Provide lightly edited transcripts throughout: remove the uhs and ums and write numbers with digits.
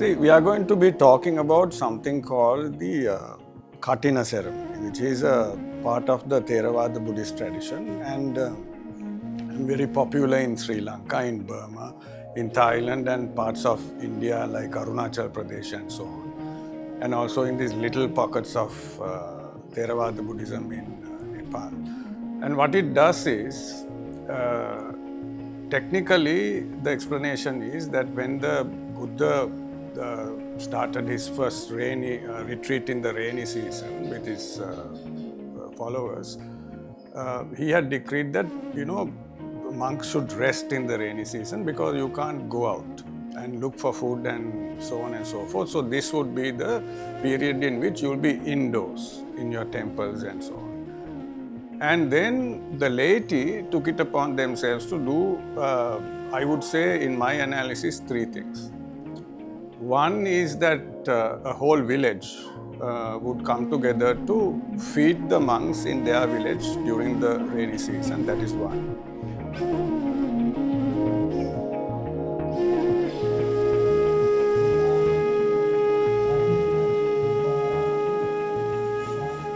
See, we are going to be talking about something called the Katina ceremony, which is a part of the Theravada Buddhist tradition and very popular in Sri Lanka, in Burma, in Thailand and parts of India like Arunachal Pradesh and so on. And also in these little pockets of Theravada Buddhism in Nepal. And what it does is, technically the explanation is that when the Buddha started his first retreat in the rainy season with his followers, he had decreed that, monks should rest in the rainy season because you can't go out and look for food and so on and so forth. So this would be the period in which you'll be indoors in your temples and so on. And then the laity took it upon themselves to do, I would say in my analysis, three things. One is that a whole village would come together to feed the monks in their village during the rainy season. That is one.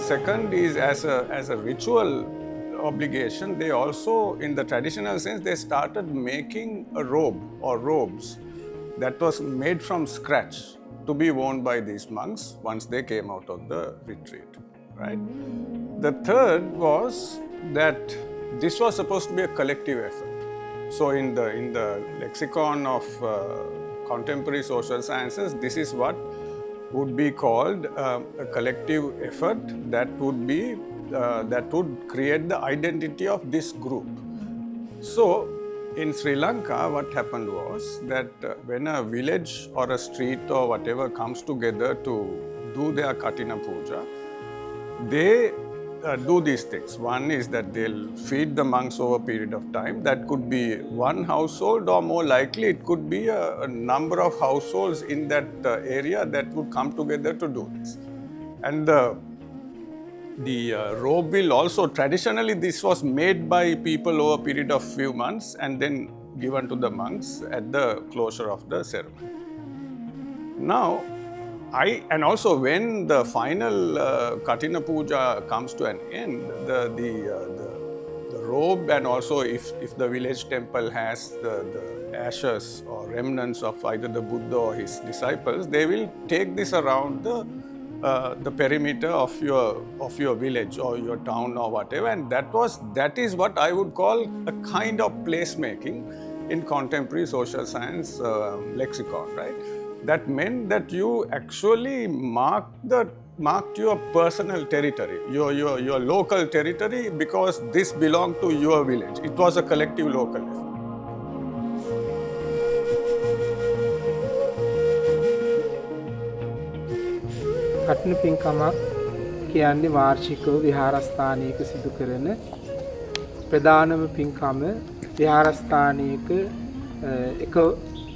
Second is as a ritual obligation, they also, in the traditional sense, they started making a robe or robes that was made from scratch to be worn by these monks once they came out of the retreat, right? The third was that this was supposed to be a collective effort. So in the lexicon of contemporary social sciences, this is what would be called a collective effort that would create the identity of this group. So in Sri Lanka, what happened was that when a village or a street or whatever comes together to do their Katina Puja, they do these things. One is that they'll feed the monks over a period of time. That could be one household, or more likely it could be a number of households in that area that would come together to do this. And the robe will also, traditionally this was made by people over a period of few months and then given to the monks at the closure of the ceremony. Now, and also when the final Katina Puja comes to an end, the robe, and also if the village temple has the ashes or remnants of either the Buddha or his disciples, they will take this around the perimeter of your village or your town or whatever, and that is what I would call a kind of placemaking in contemporary social science lexicon, right? That meant that you actually marked your personal territory, your local territory, because this belonged to your village. It was a collective local effort. කටන පින්කමක් කියන්නේ වාර්ෂිකව විහාරස්ථානයක සිදු කරන ප්‍රධානම පින්කම විහාරස්ථානයක එක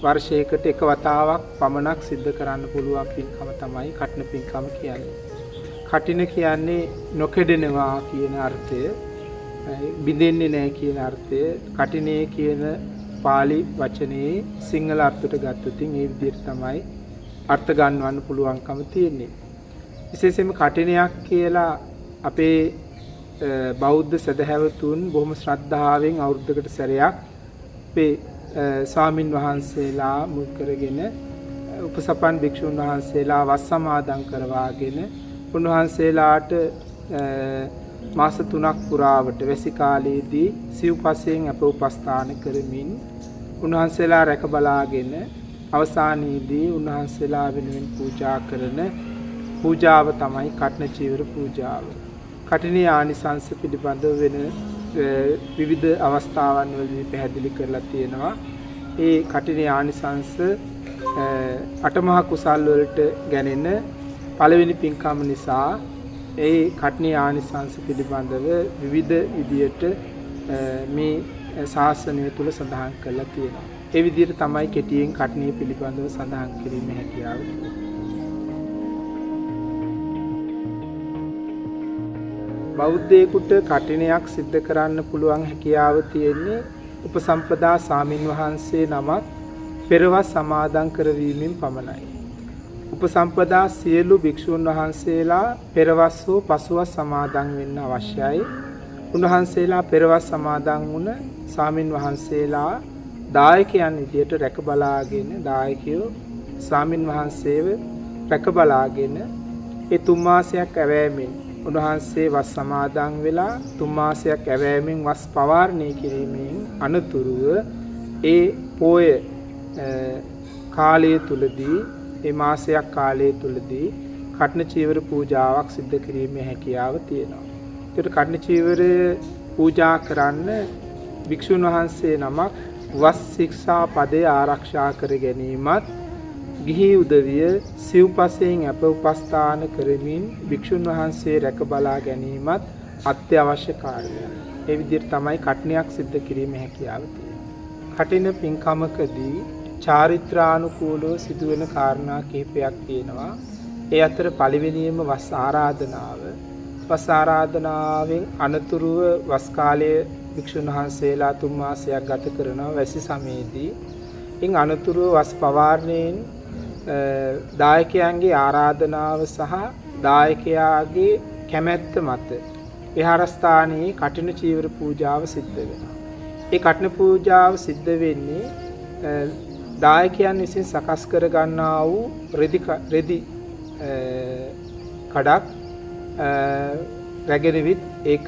වර්ෂයකට එක වතාවක් පමණක් සිද්ධ කරන්න පුළුවන් පින්කම තමයි කටන පින්කම කියන්නේ. කටින කියන්නේ නොකඩෙනවා කියන අර්ථය, බිඳෙන්නේ නැහැ කියන අර්ථය. කටිනේ කියන පාලි වචනේ සිංහල අර්ථයට ගත්තොත් ඒ විදිහට තමයි අර්ථ ගන්නවන්න පුළුවන්කම තියෙන්නේ. විශේෂයෙන්ම කටිනයක් කියලා අපේ බෞද්ධ සදහැවතුන් බොහොම ශ්‍රද්ධාවෙන් අවුරුද්දකට සැරයක් අපේ ස්වාමින් වහන්සේලා මුල් කරගෙන උපසපන් භික්ෂුන් වහන්සේලා වස් සමාදන් කරවාගෙන උන්වහන්සේලාට මාස 3ක් පුරාවට වැසි කාලයේදී සිව්පසයෙන් අප උපස්ථාන කරමින් උන්වහන්සේලා රැක බලාගෙන අවසානයේදී උන්වහන්සේලා වෙනුවෙන් පූජා කරන පූජාව තමයි කටින චීවර පූජාව. කටිනේ ආනිසංස පිළිබඳව වෙන විවිධ අවස්ථාවන් වලදී පැහැදිලි කරලා තියෙනවා. ඒ කටිනේ ආනිසංස අටමහා කුසල් වලට ගැනෙන පළවෙනි පින්කම නිසා ඒ කටිනේ ආනිසංස පිළිබඳව විවිධ විදියට මේ ශාසනය තුල සඳහන් කරලා තියෙනවා. ඒ විදිහට තමයි කෙටියෙන් කටිනේ පිළිබඳව සඳහන් කිරීමේ හැකියාව. බෞද්ධයෙකුට කටිනයක් සිද්ධ කරන්න පුළුවන් හැකියාව තියෙන්නේ උපසම්පදා සාමින් වහන්සේ නමක් පෙරවස් සමාදන් කරවීමෙන් පමණයි. උපසම්පදා සියලු භික්ෂූන් වහන්සේලා පෙරවස් හෝ පසුවස් සමාදන් වෙන්න අවශ්‍යයි. උන්වහන්සේලා පෙරවස් සමාදන් වුණ ස්වාමින් වහන්සේලා දායකයන් විදියට රැක බලාගෙන දායකයෝ ස්වාමින් වහන්සේව රැක බලාගෙන ඒ 3 මාසයක් ඇවෑමෙන් උන්වහන්සේ වස් සමාදන් වෙලා 3 මාසයක් ඇවෑමෙන් වස් පවාරණය කිරීමෙන් අනතුරුව ඒ පෝය කාලය තුලදී ඒ මාසයක් කාලය තුලදී කඨින චීවර පූජාවක් සිදු කිරීමේ හැකියාව තියෙනවා. ඒකට කඨින චීවර පූජා කරන්න භික්ෂුන් වහන්සේ නමක් වස් ශික්ෂා පදේ ආරක්ෂා කර ගැනීමත් ගිහි උදවිය සිව්පසයෙන් අප උපස්ථාන කරමින් භික්ෂුන් වහන්සේ රැක බලා ගැනීමත් අත්‍යවශ්‍ය කාර්යයක්. ඒ විදිහට තමයි කඨිනයක් සිද්ධ කිරීමේ හැකියාව තියෙන්නේ. කඨින පින්කමකදී චාරිත්‍රානුකූලව සිදුවෙන කාරණා කිහිපයක් තියෙනවා. ඒ අතර පළවෙනියම වස් ආරාධනාව. වස් ආරාධනාවෙන් අනතුරුව වස් කාලයේ භික්ෂුන් වහන්සේලා 3 මාසයක් ගත කරනවා වැසි සමයේදී. ඉන් අනතුරුව වස් පවාරණයෙන් දායකයන්ගේ ආරාධනාව සහ දායකයාගේ කැමැත්ත මත විහාරස්ථානයේ කඨින චීවර පූජාව සිද්ධ වෙනවා. ඒ කඨින පූජාව සිද්ධ වෙන්නේ දායකයන් විසින් සකස් කර ගන්නා වූ රෙදි කඩක් රැගෙන විත් ඒක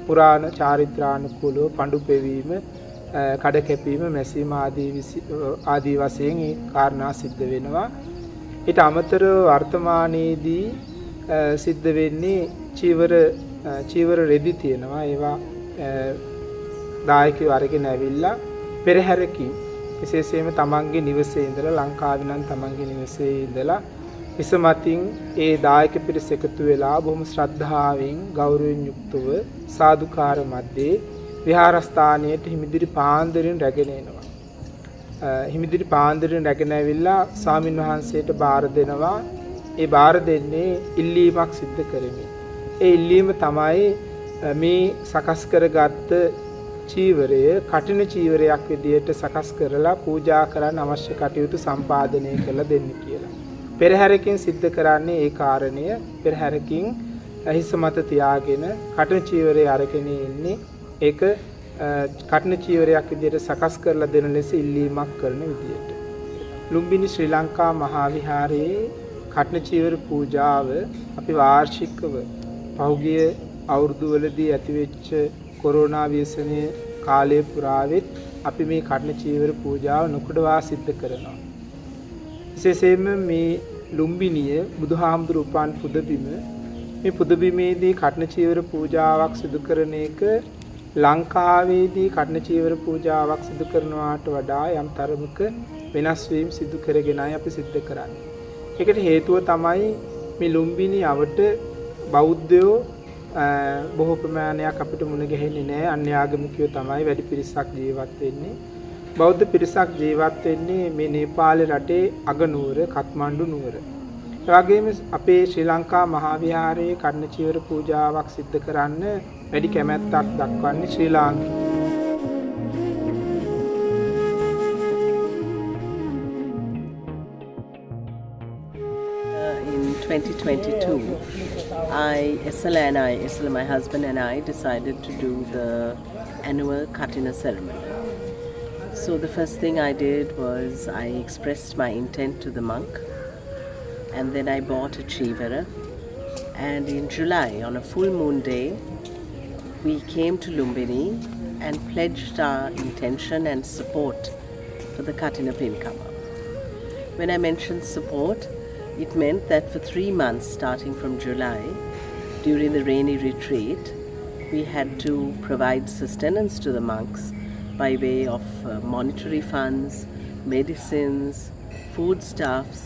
පුරාණ චාරිත්‍රානුකූලව පඬු පෙවීම කඩ කැපීම මැසීම ආදී වශයෙන් ඒ කාරණා සිද්ධ වෙනවා. ඊට අමතරව වර්තමානයේදී සිද්ධ වෙන්නේ චීවර රෙදි තියෙනවා. ඒවා දායකයෝ අරගෙන ඇවිල්ලා පෙරහැරකින් විශේෂයෙන්ම තමන්ගේ නිවසේ ඉඳලා ලංකාවේ නම් තමන්ගේ නිවසේ ඉඳලා ඉසමතින් ඒ දායක පිරිස එකතු වෙලා බොහොම ශ්‍රද්ධාවෙන් ගෞරවයෙන් යුක්තව සාදුකාර මැද්දේ විහාරස්ථානයට හිමිදිරි පාන්දරින් රැගෙන එනවා. හිමිදිරි පාන්දරින් රැගෙන ඇවිල්ලා ස්වාමින් වහන්සේට බාර දෙනවා. ඒ බාර දෙන්නේ ඉල්ලීමක් සිද්ධ කරමින්. ඒ ඉල්ලීම තමයි මේ සකස් කරගත්ත චීවරය කඨින චීවරයක් විදියට සකස් කරලා පූජා කරන්න අවශ්‍ය කටයුතු සම්පාදනය කරලා දෙන්න කියලා. පෙරහැරකින් සිද්ධ කරන්නේ ඒ කාරණය. පෙරහැරකින් හිස මත තියාගෙන කඨින චීවරය අරගෙන ඉන්නේ ඒක කඨින චීවරයක් විදියට සකස් කරලා දෙන ලෙස ඉල්ලීමක් කරන විදියට. ලුම්බිනි ශ්‍රී ලංකා මහා විහාරයේ කඨින චීවර පූජාව අපි වාර්ෂිකව පහුගිය අවුරුදු වලදී ඇතිවෙච්ච කොරෝනා ව්‍යසනයේ කාලය පුරාවෙත් අපි මේ කඨින චීවර පූජාව නොකඩවා සිද්ධ කරනවා. විශේෂයෙන්ම මේ ලුම්බිනිය බුදුහාමුදුරු උපන් පුදබිම මේ පුදබිමේදී කඨින චීවර පූජාවක් සිදු කරන එක ලංකාවේදී කඨින චීවර පූජාවක් සිදු කරනවාට වඩා යම් තරමක වෙනස් වීම සිදු කරගෙනයි අපි සිද්ධ කරන්නේ. ඒකට හේතුව තමයි මේ ලුම්බිනි අවට බෞද්ධයෝ බොහෝ ප්‍රමාණයක් අපිට මුණ ගැහෙන්නේ නැහැ. අන්‍ය ආගමිකයෝ තමයි වැඩි පිරිසක් ජීවත් වෙන්නේ. බෞද්ධ පිරිසක් ජීවත් වෙන්නේ මේ නේපාල රටේ අගනුවර කත්මණ්ඩු නුවර. ඒ වගේම අපේ ශ්‍රී ලංකා මහා විහාරයේ කඨින චීවර පූජාවක් සිද්ධ කරන්න වැඩි කැමැත්තක් දක්වන්නේ ශ්‍රී ලාංකිකයෝ. In 2022, Isla, my husband and I decided to do the annual Katina ceremony. So the first thing I did was I expressed my intent to the monk, and then I bought a chivara. And in July, on a full moon day, we came to Lumbini and pledged our intention and support for the Katina Pinkama. When I mentioned support, it meant that for 3 months starting from July, during the rainy retreat, we had to provide sustenance to the monks by way of monetary funds, medicines, foodstuffs,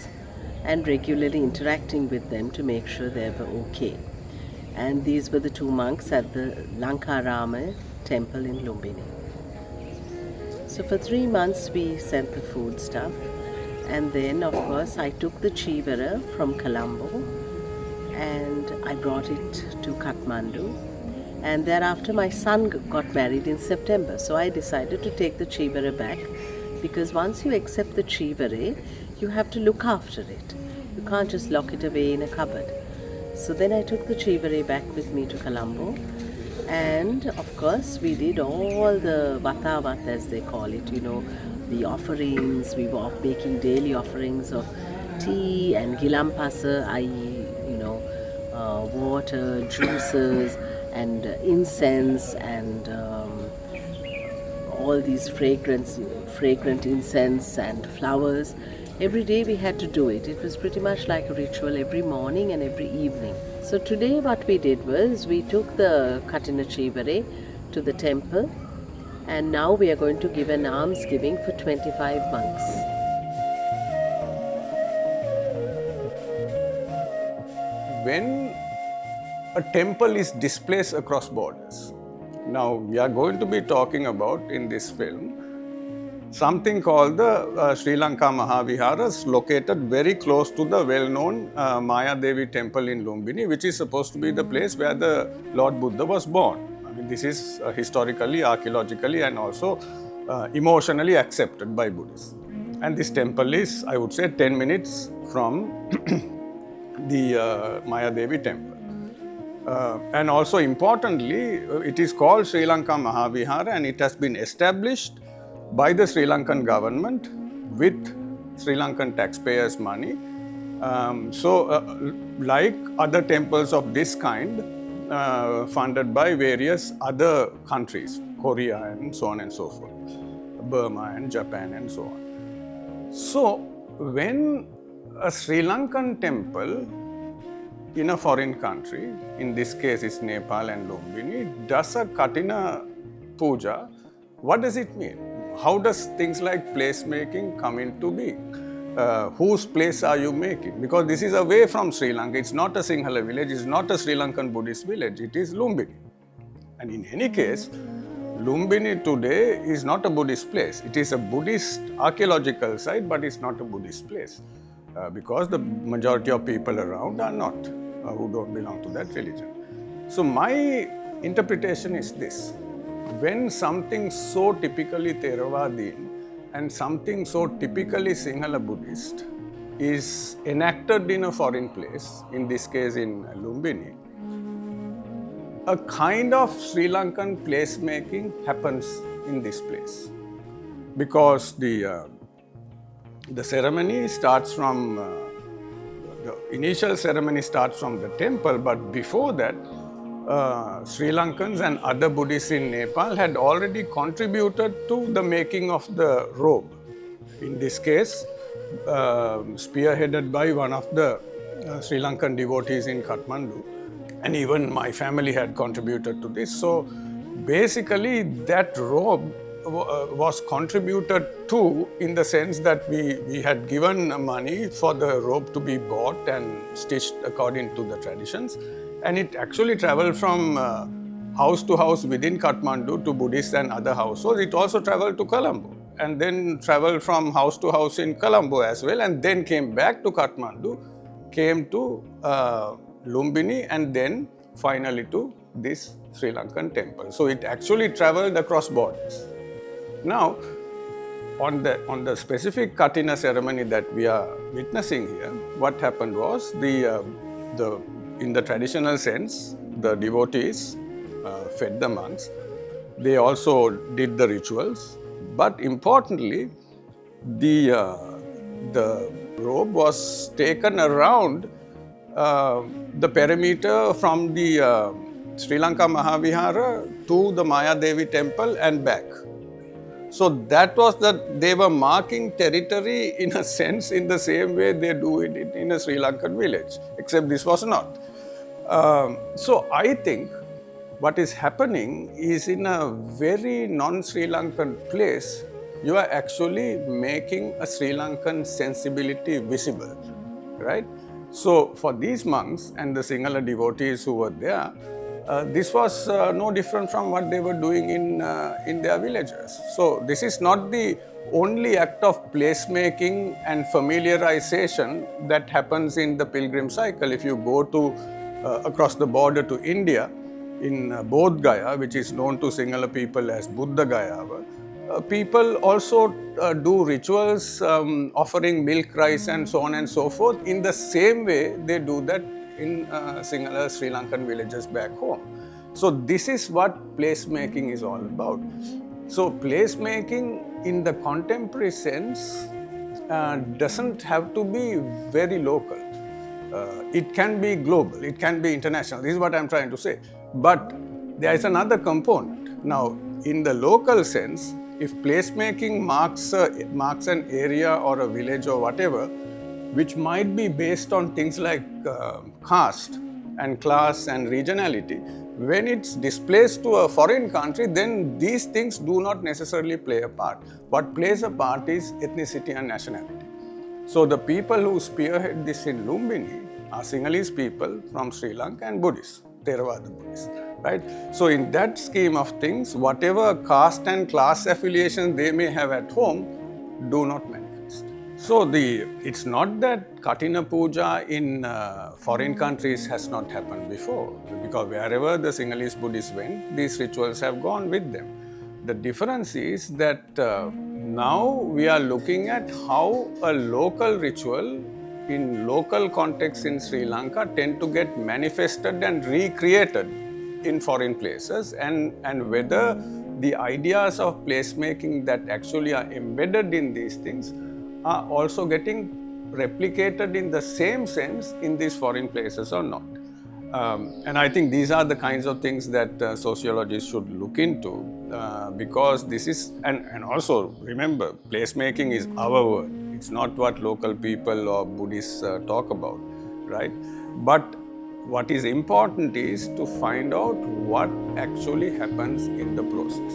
and regularly interacting with them to make sure they were okay. And these were the 2 monks at the Lankarama temple in Lumbini. So for 3 months we sent the foodstuff, and then of course I took the chivara from Colombo and I brought it to Kathmandu. And thereafter my son got married in September, so I decided to take the chivara back Because once you accept the Cheewara, you have to look after it. You can't just lock it away in a cupboard. So then I took the Cheewara back with me to Colombo, and of course we did all the vatavat, as they call it, the offerings. We were making daily offerings of tea and gilampasa, i.e., water, juices, and incense, and all these fragrant incense and flowers. Every day we had to do it. It was pretty much like a ritual every morning and every evening. So today what we did was we took the Katina Cheewara to the temple, and now we are going to give an alms giving for 25 monks. When a temple is displaced across borders, now we are going to be talking about in this film something called the Sri Lanka Maha Vihara, located very close to the well-known Maya Devi temple in Lumbini, which is supposed to be the place where the Lord Buddha was born. I mean, this is historically, archaeologically, and also emotionally accepted by Buddhists. And this temple is, I would say, 10 minutes from the Maya Devi temple. And also importantly, it is called Sri Lanka Maha Vihara, and it has been established by the Sri Lankan government with Sri Lankan taxpayers' money. Like other temples of this kind, funded by various other countries, Korea and so on and so forth, Burma and Japan and so on. So, when a Sri Lankan temple in a foreign country, in this case it's Nepal and Lumbini, does a Katina Puja, what does it mean? How does things like placemaking come into being? Whose place are you making? Because this is away from Sri Lanka. It's not a Sinhala village, it's not a Sri Lankan Buddhist village, it is Lumbini. And in any case, Lumbini today is not a Buddhist place. It is a Buddhist archaeological site, but it's not a Buddhist place. Because the majority of people around are not, who don't belong to that religion. So my interpretation is this: when something so typically Theravadin and something so typically Sinhala Buddhist is enacted in a foreign place, in this case in Lumbini, a kind of Sri Lankan placemaking happens in this place. Because the ceremony starts from, the initial ceremony starts from the temple, but before that, Sri Lankans and other Buddhists in Nepal had already contributed to the making of the robe. In this case, spearheaded by one of the Sri Lankan devotees in Kathmandu, and even my family had contributed to this. So basically that robe was contributed to, in the sense that we had given money for the robe to be bought and stitched according to the traditions, and it actually traveled from house to house within Kathmandu to Buddhists and other households. It also traveled to Colombo, and then traveled from house to house in Colombo as well, and then came back to Kathmandu, came to Lumbini, and then finally to this Sri Lankan temple. So it actually traveled across borders. Now, on the specific Katina ceremony that we are witnessing here, what happened was in the traditional sense, the devotees fed the monks. They also did the rituals, but importantly, the robe was taken around the perimeter from the Sri Lanka Maha Vihara to the Maya Devi temple and back. So that was that they were marking territory in a sense, in the same way they do it in a Sri Lankan village, except this was not. So I think what is happening is, in a very non-Sri Lankan place, you are actually making a Sri Lankan sensibility visible, right? So for these monks and the Sinhala devotees who were there, this was no different from what they were doing in their villages. So this is not the only act of placemaking and familiarization that happens in the pilgrim cycle. If you go to across the border to India, in Bodh Gaya, which is known to Sinhala people as Buddha Gaya, people also do rituals, offering milk, rice, and so on and so forth, in the same way they do that in Sinhala Sri Lankan villages back home. So this is what placemaking is all about. So placemaking in the contemporary sense doesn't have to be very local. It can be global, it can be international. This is what I'm trying to say. But there is another component. Now, in the local sense, if placemaking marks an area or a village or whatever, which might be based on things like caste and class and regionality, when it's displaced to a foreign country, then these things do not necessarily play a part. What plays a part is ethnicity and nationality. So the people who spearhead this in Lumbini are Sinhalese people from Sri Lanka and Buddhists, Theravada Buddhist, right? So in that scheme of things, whatever caste and class affiliations they may have at home do not manifest. So it's not that Katina Puja in foreign countries has not happened before, because wherever the Sinhalese Buddhists went, these rituals have gone with them. The difference is that now we are looking at how a local ritual in local context in Sri Lanka tend to get manifested and recreated in foreign places, and whether the ideas of placemaking that actually are embedded in these things are also getting replicated in the same sense in these foreign places or not. And I think these are the kinds of things that sociologists should look into, because this is, and also remember, placemaking is our word. It's not what local people or Buddhists talk about, right? But what is important is to find out what actually happens in the process.